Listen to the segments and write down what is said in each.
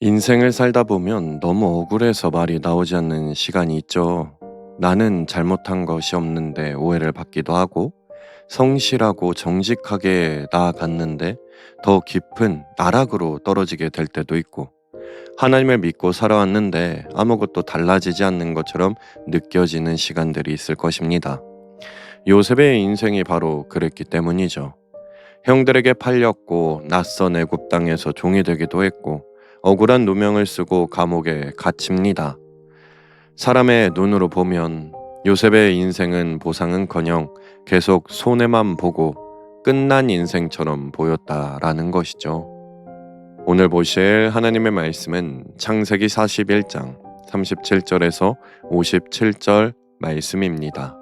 인생을 살다 보면 너무 억울해서 말이 나오지 않는 시간이 있죠. 나는 잘못한 것이 없는데 오해를 받기도 하고, 성실하고 정직하게 나아갔는데 더 깊은 나락으로 떨어지게 될 때도 있고, 하나님을 믿고 살아왔는데 아무것도 달라지지 않는 것처럼 느껴지는 시간들이 있을 것입니다. 요셉의 인생이 바로 그랬기 때문이죠. 형들에게 팔렸고 낯선 애굽 땅에서 종이 되기도 했고 억울한 누명을 쓰고 감옥에 갇힙니다. 사람의 눈으로 보면 요셉의 인생은 보상은커녕 계속 손해만 보고 끝난 인생처럼 보였다라는 것이죠. 오늘 보실 하나님의 말씀은 창세기 41장 37절에서 57절 말씀입니다.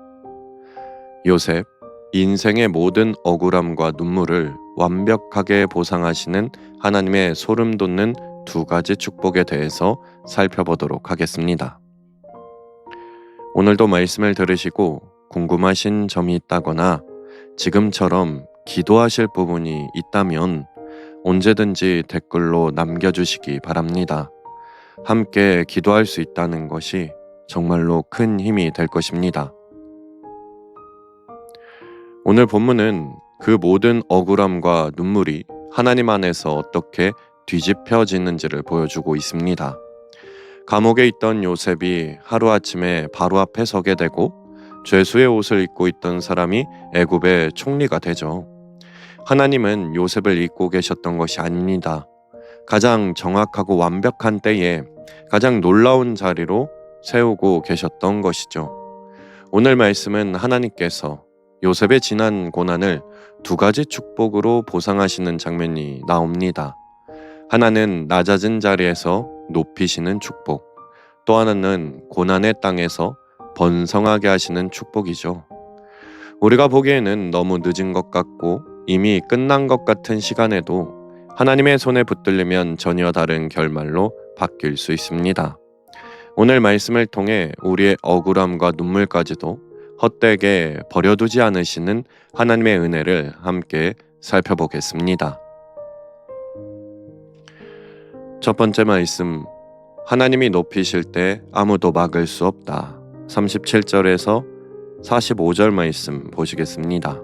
요셉, 인생의 모든 억울함과 눈물을 완벽하게 보상하시는 하나님의 소름 돋는 두 가지 축복에 대해서 살펴보도록 하겠습니다. 오늘도 말씀을 들으시고 궁금하신 점이 있다거나 지금처럼 기도하실 부분이 있다면 언제든지 댓글로 남겨주시기 바랍니다. 함께 기도할 수 있다는 것이 정말로 큰 힘이 될 것입니다. 오늘 본문은 그 모든 억울함과 눈물이 하나님 안에서 어떻게 뒤집혀지는지를 보여주고 있습니다. 감옥에 있던 요셉이 하루아침에 바로 앞에 서게 되고 죄수의 옷을 입고 있던 사람이 애굽의 총리가 되죠. 하나님은 요셉을 잊고 계셨던 것이 아닙니다. 가장 정확하고 완벽한 때에 가장 놀라운 자리로 세우고 계셨던 것이죠. 오늘 말씀은 하나님께서 요셉의 지난 고난을 두 가지 축복으로 보상하시는 장면이 나옵니다. 하나는 낮아진 자리에서 높이시는 축복, 또 하나는 고난의 땅에서 번성하게 하시는 축복이죠. 우리가 보기에는 너무 늦은 것 같고 이미 끝난 것 같은 시간에도 하나님의 손에 붙들리면 전혀 다른 결말로 바뀔 수 있습니다. 오늘 말씀을 통해 우리의 억울함과 눈물까지도 헛되게 버려두지 않으시는 하나님의 은혜를 함께 살펴보겠습니다. 첫 번째 말씀, 하나님이 높이실 때 아무도 막을 수 없다. 37절에서 45절 말씀 보시겠습니다.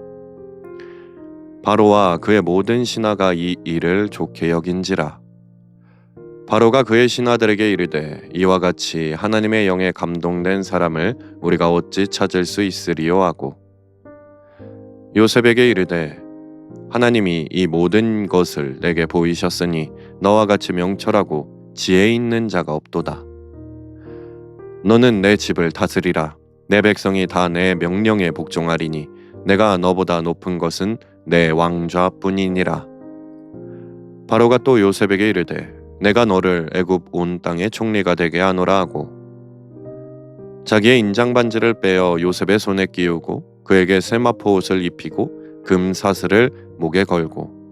바로와 그의 모든 신하가 이 일을 좋게 여긴지라. 바로가 그의 신하들에게 이르되 이와 같이 하나님의 영에 감동된 사람을 우리가 어찌 찾을 수 있으리요 하고 요셉에게 이르되 하나님이 이 모든 것을 내게 보이셨으니 너와 같이 명철하고 지혜 있는 자가 없도다. 너는 내 집을 다스리라. 내 백성이 다 내 명령에 복종하리니 내가 너보다 높은 것은 내 왕좌뿐이니라. 바로가 또 요셉에게 이르되 내가 너를 애굽 온 땅의 총리가 되게 하노라 하고 자기의 인장 반지를 빼어 요셉의 손에 끼우고 그에게 세마포 옷을 입히고 금 사슬을 목에 걸고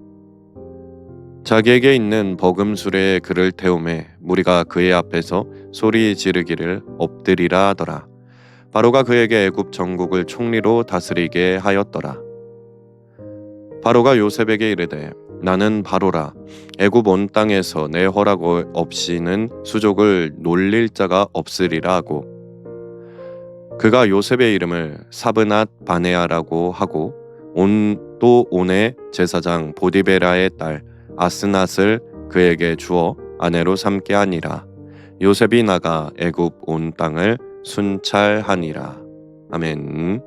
자기에게 있는 버금 수레에 그를 태우매 무리가 그의 앞에서 소리 지르기를 엎드리라 하더라. 바로가 그에게 애굽 전국을 총리로 다스리게 하였더라. 바로가 요셉에게 이르되 나는 바로라. 애굽 온 땅에서 내 허락 없이는 수족을 놀릴 자가 없으리라 하고 그가 요셉의 이름을 사브낫 바네아라고 하고 또 온의 제사장 보디베라의 딸 아스낫을 그에게 주어 아내로 삼게 하니라. 요셉이 나가 애굽 온 땅을 순찰하니라. 아멘.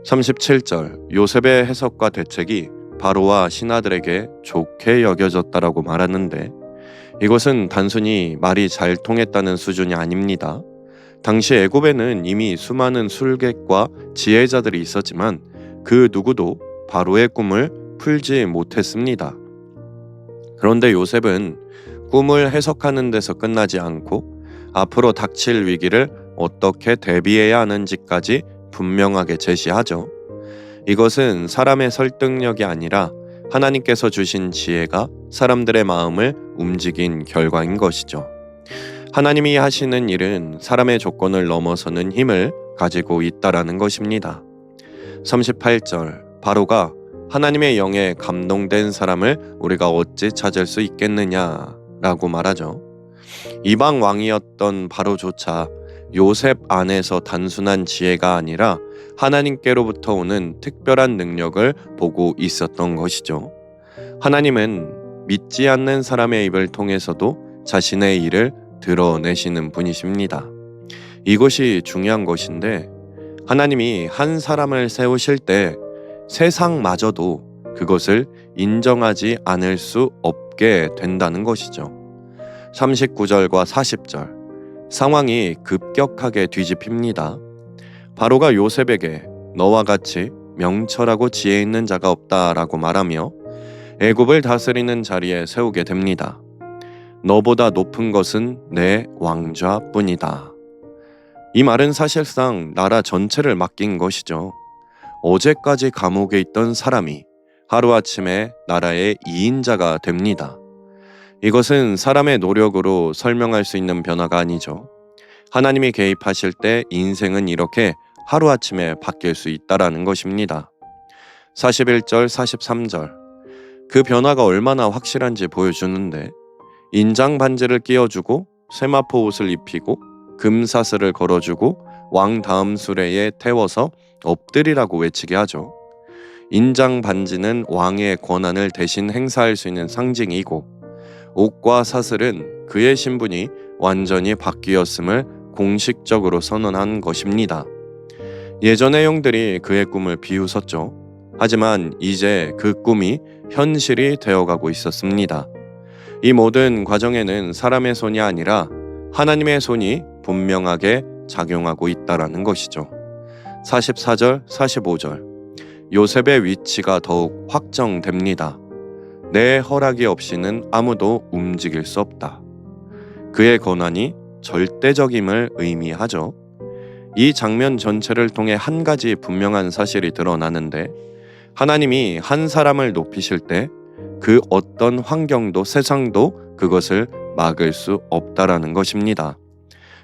37절 요셉의 해석과 대책이 바로와 신하들에게 좋게 여겨졌다라고 말하는데 이것은 단순히 말이 잘 통했다는 수준이 아닙니다. 당시 애굽에는 이미 수많은 술객과 지혜자들이 있었지만 그 누구도 바로의 꿈을 풀지 못했습니다. 그런데 요셉은 꿈을 해석하는 데서 끝나지 않고 앞으로 닥칠 위기를 어떻게 대비해야 하는지까지 분명하게 제시하죠. 이것은 사람의 설득력이 아니라 하나님께서 주신 지혜가 사람들의 마음을 움직인 결과인 것이죠. 하나님이 하시는 일은 사람의 조건을 넘어서는 힘을 가지고 있다라는 것입니다. 38절 바로가 하나님의 영에 감동된 사람을 우리가 어찌 찾을 수 있겠느냐. 라고 말하죠. 이방 왕이었던 바로조차 요셉 안에서 단순한 지혜가 아니라 하나님께로부터 오는 특별한 능력을 보고 있었던 것이죠. 하나님은 믿지 않는 사람의 입을 통해서도 자신의 일을 드러내시는 분이십니다. 이것이 중요한 것인데, 하나님이 한 사람을 세우실 때 세상마저도 그것을 인정하지 않을 수 없게 된다는 것이죠. 39절과 40절, 상황이 급격하게 뒤집힙니다. 바로가 요셉에게 너와 같이 명철하고 지혜 있는 자가 없다라고 말하며 애굽을 다스리는 자리에 세우게 됩니다. 너보다 높은 것은 내 왕좌뿐이다. 이 말은 사실상 나라 전체를 맡긴 것이죠. 어제까지 감옥에 있던 사람이 하루아침에 나라의 2인자가 됩니다. 이것은 사람의 노력으로 설명할 수 있는 변화가 아니죠. 하나님이 개입하실 때 인생은 이렇게 하루아침에 바뀔 수 있다라는 것입니다. 41절, 43절, 그 변화가 얼마나 확실한지 보여주는데, 인장 반지를 끼워주고 세마포 옷을 입히고 금사슬을 걸어주고 왕 다음 수레에 태워서 엎드리라고 외치게 하죠. 인장 반지는 왕의 권한을 대신 행사할 수 있는 상징이고, 옷과 사슬은 그의 신분이 완전히 바뀌었음을 공식적으로 선언한 것입니다. 예전의 영들이 그의 꿈을 비웃었죠. 하지만 이제 그 꿈이 현실이 되어가고 있었습니다. 이 모든 과정에는 사람의 손이 아니라 하나님의 손이 분명하게 작용하고 있다라는 것이죠. 44절, 45절, 요셉의 위치가 더욱 확정됩니다. 내 허락이 없이는 아무도 움직일 수 없다. 그의 권한이 절대적임을 의미하죠. 이 장면 전체를 통해 한 가지 분명한 사실이 드러나는데, 하나님이 한 사람을 높이실 때 그 어떤 환경도 세상도 그것을 막을 수 없다라는 것입니다.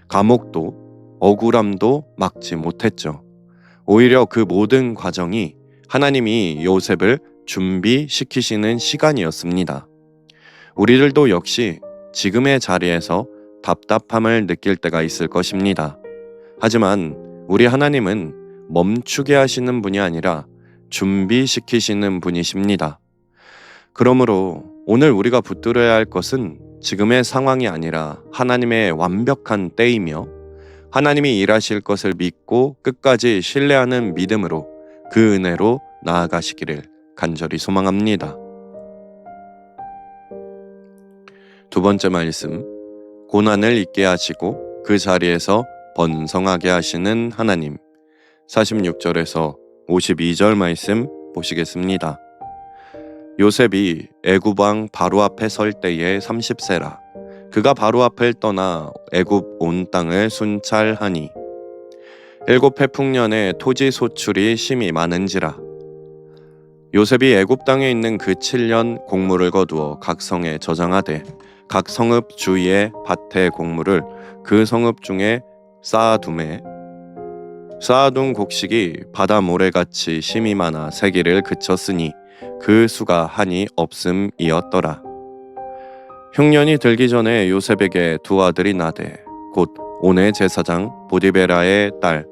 감옥도 억울함도 막지 못했죠. 오히려 그 모든 과정이 하나님이 요셉을 준비시키시는 시간이었습니다. 우리들도 역시 지금의 자리에서 답답함을 느낄 때가 있을 것입니다. 하지만 우리 하나님은 멈추게 하시는 분이 아니라 준비시키시는 분이십니다. 그러므로 오늘 우리가 붙들어야 할 것은 지금의 상황이 아니라 하나님의 완벽한 때이며, 하나님이 일하실 것을 믿고 끝까지 신뢰하는 믿음으로 그 은혜로 나아가시기를 간절히 소망합니다. 두 번째 말씀, 고난을 잊게 하시고 그 자리에서 번성하게 하시는 하나님. 46절에서 52절 말씀 보시겠습니다. 요셉이 애굽 왕 바로 앞에 설 때에 30세라. 그가 바로 앞을 떠나 애굽 온 땅을 순찰하니 7해 풍년에 토지 소출이 심히 많은지라. 요셉이 애굽 땅에 있는 그 7년 곡물을 거두어 각 성에 저장하되 각 성읍 주위의 밭의 곡물을 그 성읍 중에 쌓아둠에 쌓아둔 곡식이 바다 모래같이 심히 많아 세기를 그쳤으니 그 수가 한이 없음이었더라. 흉년이 들기 전에 요셉에게 두 아들이 나되 곧 온의 제사장 보디베라의 딸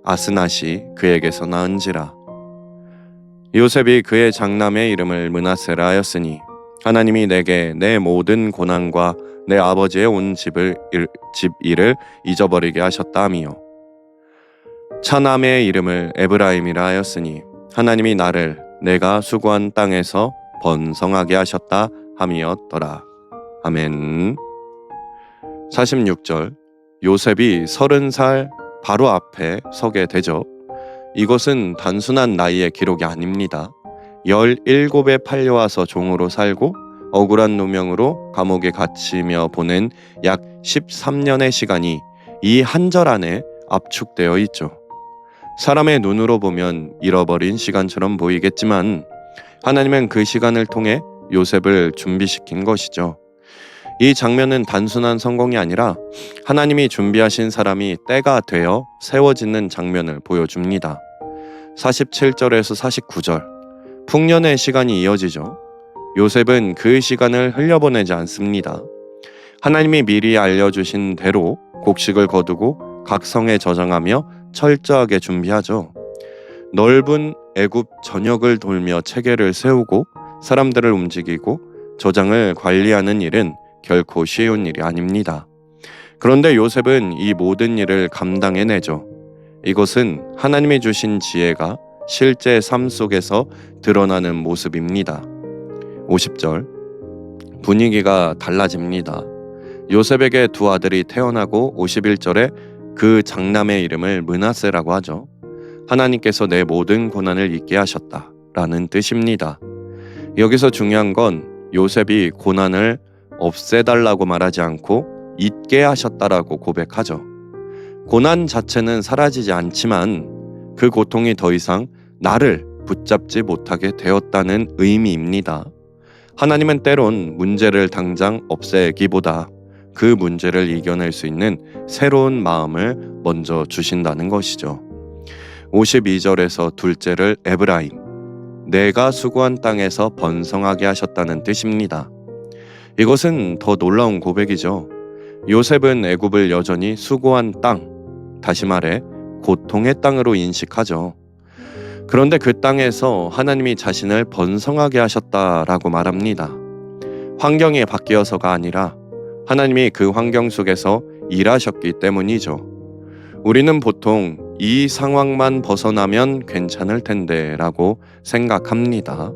아스낫이 그에게서 낳은지라. 요셉이 그의 장남의 이름을 므낫세라 하였으니 하나님이 내게 내 모든 고난과 내 아버지의 온 집 일을 잊어버리게 하셨다 하며, 차남의 이름을 에브라임이라 하였으니 하나님이 나를 내가 수고한 땅에서 번성하게 하셨다 함이었더라. 아멘. 46절, 요셉이 30살 바로 앞에 서게 되죠. 이것은 단순한 나이의 기록이 아닙니다. 17에 팔려와서 종으로 살고 억울한 누명으로 감옥에 갇히며 보낸 약 13년의 시간이 이 한 절 안에 압축되어 있죠. 사람의 눈으로 보면 잃어버린 시간처럼 보이겠지만 하나님은 그 시간을 통해 요셉을 준비시킨 것이죠. 이 장면은 단순한 성공이 아니라 하나님이 준비하신 사람이 때가 되어 세워지는 장면을 보여줍니다. 47절에서 49절, 풍년의 시간이 이어지죠. 요셉은 그 시간을 흘려보내지 않습니다. 하나님이 미리 알려주신 대로 곡식을 거두고 각 성에 저장하며 철저하게 준비하죠. 넓은 애굽 전역을 돌며 체계를 세우고 사람들을 움직이고 저장을 관리하는 일은 결코 쉬운 일이 아닙니다. 그런데 요셉은 이 모든 일을 감당해내죠. 이것은 하나님이 주신 지혜가 실제 삶 속에서 드러나는 모습입니다. 50절, 분위기가 달라집니다. 요셉에게 두 아들이 태어나고 51절에 그 장남의 이름을 므낫세라고 하죠. 하나님께서 내 모든 고난을 잊게 하셨다 라는 뜻입니다. 여기서 중요한 건 요셉이 고난을 없애달라고 말하지 않고 잊게 하셨다라고 고백하죠. 고난 자체는 사라지지 않지만 그 고통이 더 이상 나를 붙잡지 못하게 되었다는 의미입니다. 하나님은 때론 문제를 당장 없애기보다 그 문제를 이겨낼 수 있는 새로운 마음을 먼저 주신다는 것이죠. 52절에서 둘째를 에브라임, 내가 수고한 땅에서 번성하게 하셨다는 뜻입니다. 이것은 더 놀라운 고백이죠. 요셉은 애굽을 여전히 수고한 땅, 다시 말해 고통의 땅으로 인식하죠. 그런데 그 땅에서 하나님이 자신을 번성하게 하셨다라고 말합니다. 환경이 바뀌어서가 아니라 하나님이 그 환경 속에서 일하셨기 때문이죠. 우리는 보통 이 상황만 벗어나면 괜찮을 텐데 라고 생각합니다.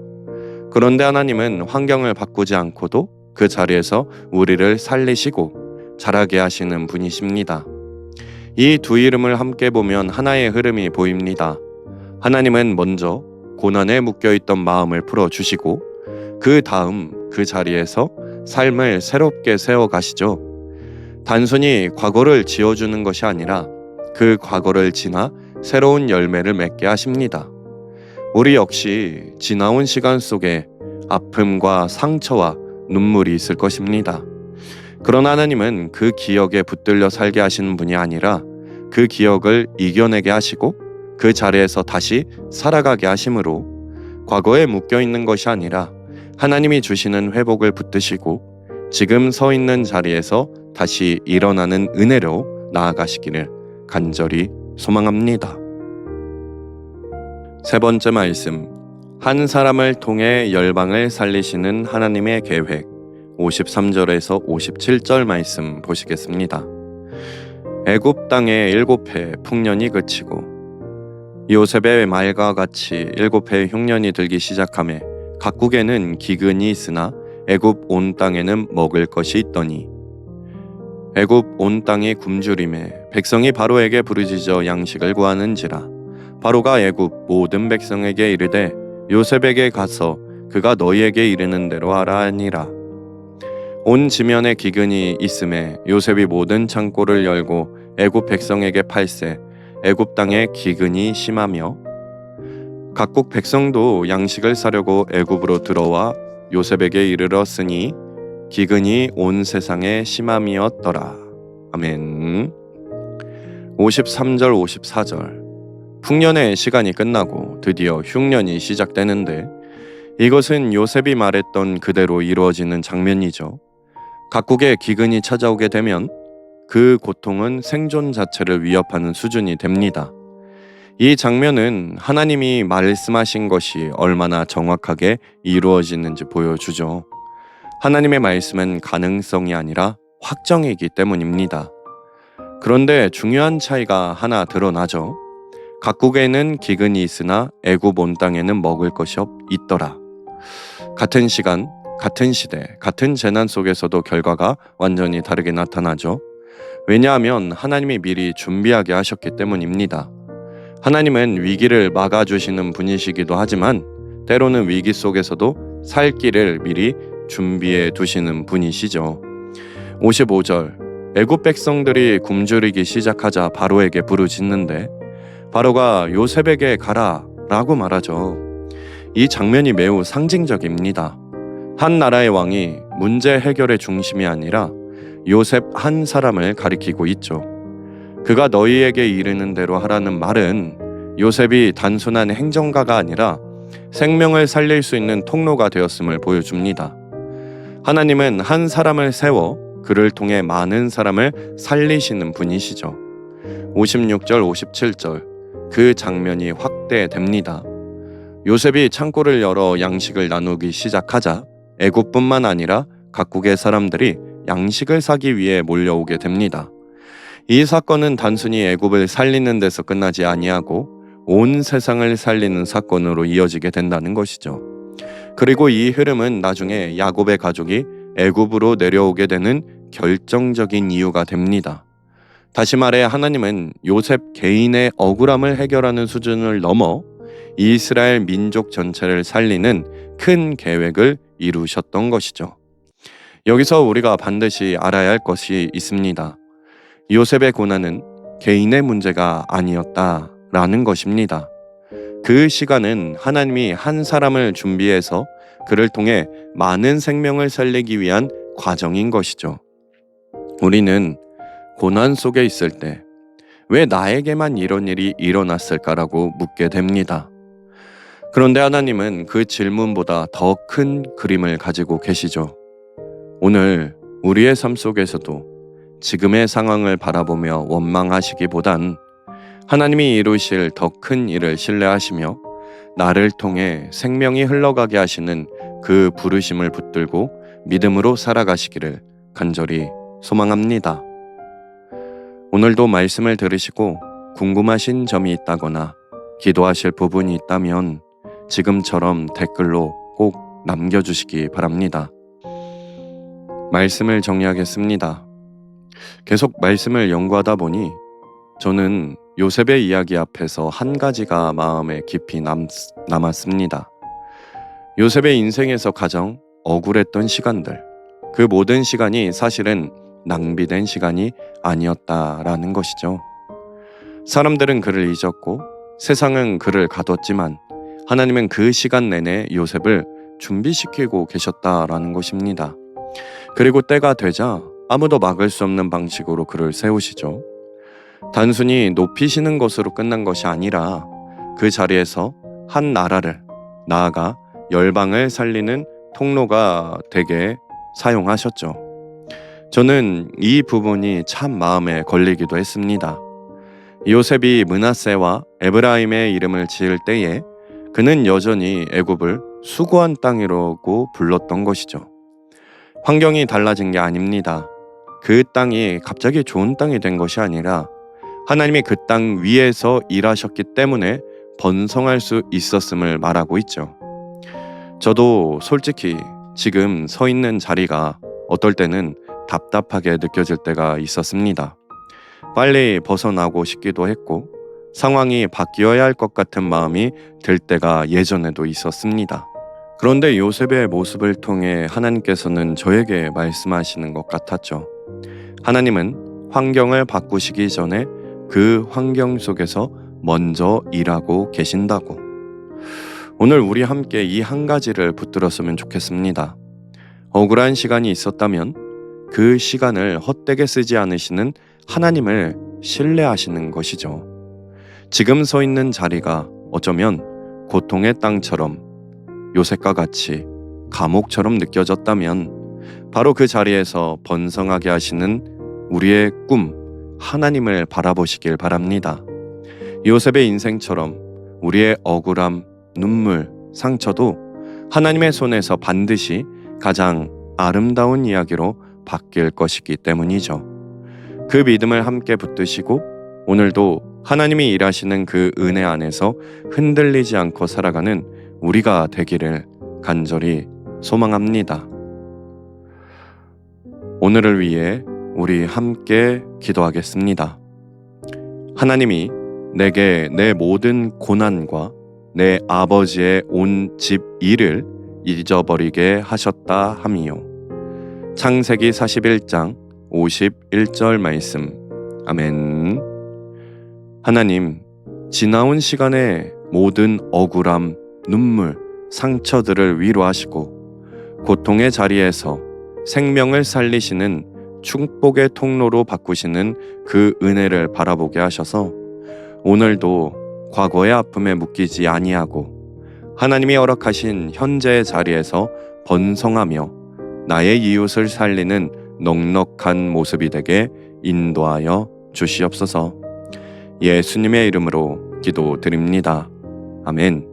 그런데 하나님은 환경을 바꾸지 않고도 그 자리에서 우리를 살리시고 자라게 하시는 분이십니다. 이 두 이름을 함께 보면 하나의 흐름이 보입니다. 하나님은 먼저 고난에 묶여있던 마음을 풀어주시고 그 다음 그 자리에서 삶을 새롭게 세워가시죠. 단순히 과거를 지워주는 것이 아니라 그 과거를 지나 새로운 열매를 맺게 하십니다. 우리 역시 지나온 시간 속에 아픔과 상처와 눈물이 있을 것입니다. 그러나 하나님은 그 기억에 붙들려 살게 하시는 분이 아니라 그 기억을 이겨내게 하시고 그 자리에서 다시 살아가게 하심으로 과거에 묶여있는 것이 아니라 하나님이 주시는 회복을 붙드시고 지금 서 있는 자리에서 다시 일어나는 은혜로 나아가시기를 간절히 소망합니다. 세 번째 말씀, 한 사람을 통해 열방을 살리시는 하나님의 계획. 53절에서 57절 말씀 보시겠습니다. 애굽 땅에 7해 풍년이 그치고 요셉의 말과 같이 7해의 흉년이 들기 시작하매 각국에는 기근이 있으나 애굽 온 땅에는 먹을 것이 있더니 애굽 온 땅이 굶주림에 백성이 바로에게 부르짖어 양식을 구하는지라 바로가 애굽 모든 백성에게 이르되 요셉에게 가서 그가 너희에게 이르는 대로 하라 하니라. 온 지면에 기근이 있음에 요셉이 모든 창고를 열고 애굽 백성에게 팔세 애굽 땅에 기근이 심하며 각국 백성도 양식을 사려고 애굽으로 들어와 요셉에게 이르렀으니 기근이 온 세상에 심함이었더라. 아멘. 53절 54절, 풍년의 시간이 끝나고 드디어 흉년이 시작되는데 이것은 요셉이 말했던 그대로 이루어지는 장면이죠. 각국에 기근이 찾아오게 되면 그 고통은 생존 자체를 위협하는 수준이 됩니다. 이 장면은 하나님이 말씀하신 것이 얼마나 정확하게 이루어지는지 보여주죠. 하나님의 말씀은 가능성이 아니라 확정이기 때문입니다. 그런데 중요한 차이가 하나 드러나죠. 각국에는 기근이 있으나 애굽 온 땅에는 먹을 것이 있더라. 같은 시간, 같은 시대, 같은 재난 속에서도 결과가 완전히 다르게 나타나죠. 왜냐하면 하나님이 미리 준비하게 하셨기 때문입니다. 하나님은 위기를 막아주시는 분이시기도 하지만 때로는 위기 속에서도 살 길을 미리 준비해 두시는 분이시죠. 55절, 애굽 백성들이 굶주리기 시작하자 바로에게 부르짖는데 바로가 요셉에게 가라 라고 말하죠. 이 장면이 매우 상징적입니다. 한 나라의 왕이 문제 해결의 중심이 아니라 요셉 한 사람을 가리키고 있죠. 그가 너희에게 이르는 대로 하라는 말은 요셉이 단순한 행정가가 아니라 생명을 살릴 수 있는 통로가 되었음을 보여줍니다. 하나님은 한 사람을 세워 그를 통해 많은 사람을 살리시는 분이시죠. 56절, 57절 그 장면이 확대됩니다. 요셉이 창고를 열어 양식을 나누기 시작하자 애굽뿐만 아니라 각국의 사람들이 양식을 사기 위해 몰려오게 됩니다. 이 사건은 단순히 애굽을 살리는 데서 끝나지 아니하고 온 세상을 살리는 사건으로 이어지게 된다는 것이죠. 그리고 이 흐름은 나중에 야곱의 가족이 애굽으로 내려오게 되는 결정적인 이유가 됩니다. 다시 말해 하나님은 요셉 개인의 억울함을 해결하는 수준을 넘어 이스라엘 민족 전체를 살리는 큰 계획을 이루셨던 것이죠. 여기서 우리가 반드시 알아야 할 것이 있습니다. 요셉의 고난은 개인의 문제가 아니었다라는 것입니다. 그 시간은 하나님이 한 사람을 준비해서 그를 통해 많은 생명을 살리기 위한 과정인 것이죠. 우리는 고난 속에 있을 때 왜 나에게만 이런 일이 일어났을까라고 묻게 됩니다. 그런데 하나님은 그 질문보다 더 큰 그림을 가지고 계시죠. 오늘 우리의 삶 속에서도 지금의 상황을 바라보며 원망하시기보단 하나님이 이루실 더 큰 일을 신뢰하시며 나를 통해 생명이 흘러가게 하시는 그 부르심을 붙들고 믿음으로 살아가시기를 간절히 소망합니다. 오늘도 말씀을 들으시고 궁금하신 점이 있다거나 기도하실 부분이 있다면 지금처럼 댓글로 꼭 남겨주시기 바랍니다. 말씀을 정리하겠습니다. 계속 말씀을 연구하다 보니 저는 요셉의 이야기 앞에서 한 가지가 마음에 깊이 남았습니다. 요셉의 인생에서 가장 억울했던 시간들, 그 모든 시간이 사실은 낭비된 시간이 아니었다라는 것이죠. 사람들은 그를 잊었고 세상은 그를 가뒀지만 하나님은 그 시간 내내 요셉을 준비시키고 계셨다라는 것입니다. 그리고 때가 되자 아무도 막을 수 없는 방식으로 그를 세우시죠. 단순히 높이시는 것으로 끝난 것이 아니라 그 자리에서 한 나라를, 나아가 열방을 살리는 통로가 되게 사용하셨죠. 저는 이 부분이 참 마음에 걸리기도 했습니다. 요셉이 므낫세와 에브라임의 이름을 지을 때에 그는 여전히 애굽을 수고한 땅이라고 불렀던 것이죠. 환경이 달라진 게 아닙니다. 그 땅이 갑자기 좋은 땅이 된 것이 아니라 하나님이 그 땅 위에서 일하셨기 때문에 번성할 수 있었음을 말하고 있죠. 저도 솔직히 지금 서 있는 자리가 어떨 때는 답답하게 느껴질 때가 있었습니다. 빨리 벗어나고 싶기도 했고 상황이 바뀌어야 할 것 같은 마음이 들 때가 예전에도 있었습니다. 그런데 요셉의 모습을 통해 하나님께서는 저에게 말씀하시는 것 같았죠. 하나님은 환경을 바꾸시기 전에 그 환경 속에서 먼저 일하고 계신다고. 오늘 우리 함께 이 한 가지를 붙들었으면 좋겠습니다. 억울한 시간이 있었다면 그 시간을 헛되게 쓰지 않으시는 하나님을 신뢰하시는 것이죠. 지금 서 있는 자리가 어쩌면 고통의 땅처럼 요셉과 같이 감옥처럼 느껴졌다면 바로 그 자리에서 번성하게 하시는 우리의 꿈, 하나님을 바라보시길 바랍니다. 요셉의 인생처럼 우리의 억울함, 눈물, 상처도 하나님의 손에서 반드시 가장 아름다운 이야기로 바뀔 것이기 때문이죠. 그 믿음을 함께 붙드시고 오늘도 하나님이 일하시는 그 은혜 안에서 흔들리지 않고 살아가는 우리가 되기를 간절히 소망합니다. 오늘을 위해 우리 함께 기도하겠습니다. 하나님이 내게 내 모든 고난과 내 아버지의 온 집 일을 잊어버리게 하셨다 함이요. 창세기 41장 51절 말씀. 아멘. 하나님, 지나온 시간의 모든 억울함, 눈물, 상처들을 위로하시고 고통의 자리에서 생명을 살리시는 축복의 통로로 바꾸시는 그 은혜를 바라보게 하셔서 오늘도 과거의 아픔에 묶이지 아니하고 하나님이 허락하신 현재의 자리에서 번성하며 나의 이웃을 살리는 넉넉한 모습이 되게 인도하여 주시옵소서. 예수님의 이름으로 기도드립니다. 아멘.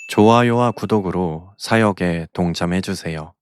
좋아요와 구독으로 사역에 동참해 주세요.